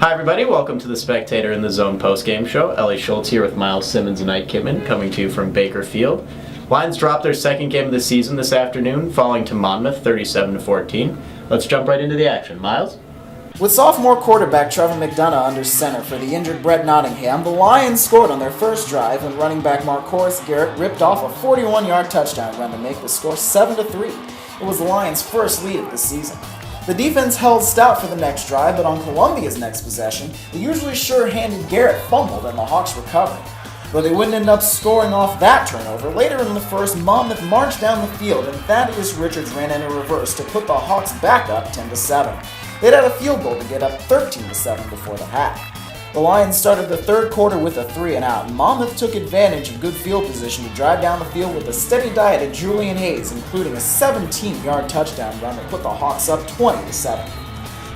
Hi everybody, welcome to the Spectator in the Zone postgame show. Eli Schultz here with Myles Simmons and Ike Kitman coming to you from Baker Field. Lions dropped their second game of the season this afternoon, falling to Monmouth 37-14. Let's jump right into the action. Myles? With sophomore quarterback Trevor McDonough under center for the injured Brett Nottingham, the Lions scored on their first drive when running back Marcus Garrett ripped off a 41-yard touchdown run to make the score 7-3. It was the Lions' first lead of the season. The defense held stout for the next drive, but on Columbia's next possession, the usually sure-handed Garrett fumbled and the Hawks recovered. Though they wouldn't end up scoring off that turnover, later in the first, Monmouth marched down the field and Thaddeus Richards ran in a reverse to put the Hawks back up 10-7. They'd had a field goal to get up 13-7 before the half. The Lions started the third quarter with a 3-and-out, and Monmouth took advantage of good field position to drive down the field with a steady diet of Julian Hayes, including a 17-yard touchdown run that put the Hawks up 20-7.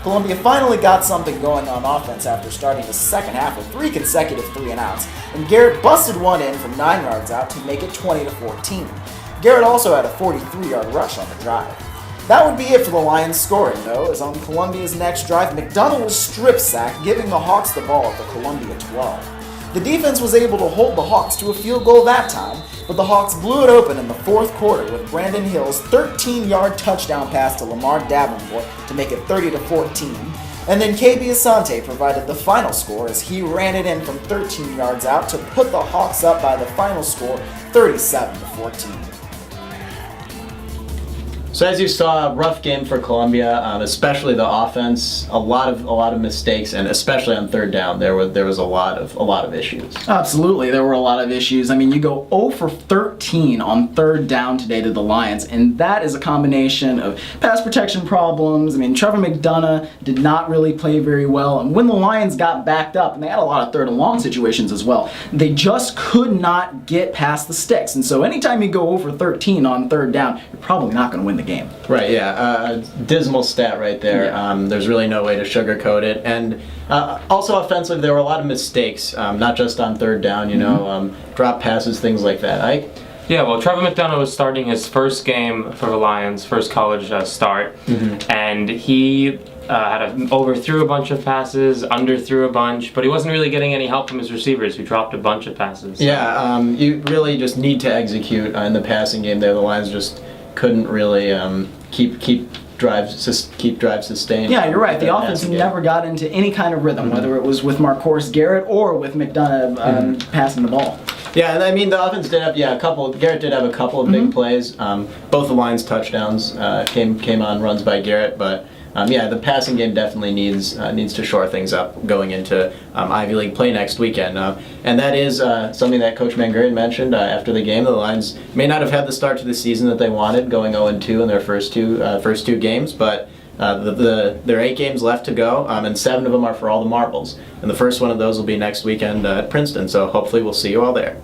Columbia finally got something going on offense after starting the second half with 3 consecutive 3-and-outs, and Garrett busted one in from 9 yards out to make it 20-14. Garrett also had a 43-yard rush on the drive. That would be it for the Lions scoring, though, as on Columbia's next drive, McDonough was strip-sacked, giving the Hawks the ball at the Columbia 12. The defense was able to hold the Hawks to a field goal that time, but the Hawks blew it open in the fourth quarter with Brandon Hill's 13-yard touchdown pass to Lamar Davenport to make it 30-14, and then KB Asante provided the final score as he ran it in from 13 yards out to put the Hawks up by the final score 37-14. So as you saw, a rough game for Columbia, especially the offense. A lot of mistakes, and especially on third down, there was a lot of issues. Absolutely, there were a lot of issues. I mean, you go 0 for 13 on third down today to the Lions, and that is a combination of pass protection problems. I mean, Trevor McDonough did not really play very well, and when the Lions got backed up, and they had a lot of third and long situations as well, they just could not get past the sticks. And so anytime you go 0 for 13 on third down, you're probably not going to win the game. Right, yeah. Dismal stat right there. Yeah. There's really no way to sugarcoat it. And also offensively, there were a lot of mistakes, not just on third down, drop passes, things like that. Ike? Yeah, well, Trevor McDonough was starting his first game for the Lions, first college start, and he overthrew a bunch of passes, underthrew a bunch, but he wasn't really getting any help from his receivers, who dropped a bunch of passes. Yeah, you really just need to execute in the passing game there. The Lions just couldn't really keep drives sustained. Yeah, you're right. The offense never got into any kind of rhythm, whether it was with Marcus Garrett or with McDonough passing the ball. Yeah, and I mean the offense did have Garrett did have a couple of big plays. Both the Lions' touchdowns came on runs by Garrett, but the passing game definitely needs to shore things up going into Ivy League play next weekend. And that is something that Coach Mangarian mentioned after the game. The Lions may not have had the start to the season that they wanted, going 0-2 in their first two games, but there are 8 games left to go, and 7 of them are for all the marbles. And the first one of those will be next weekend at Princeton, so hopefully we'll see you all there.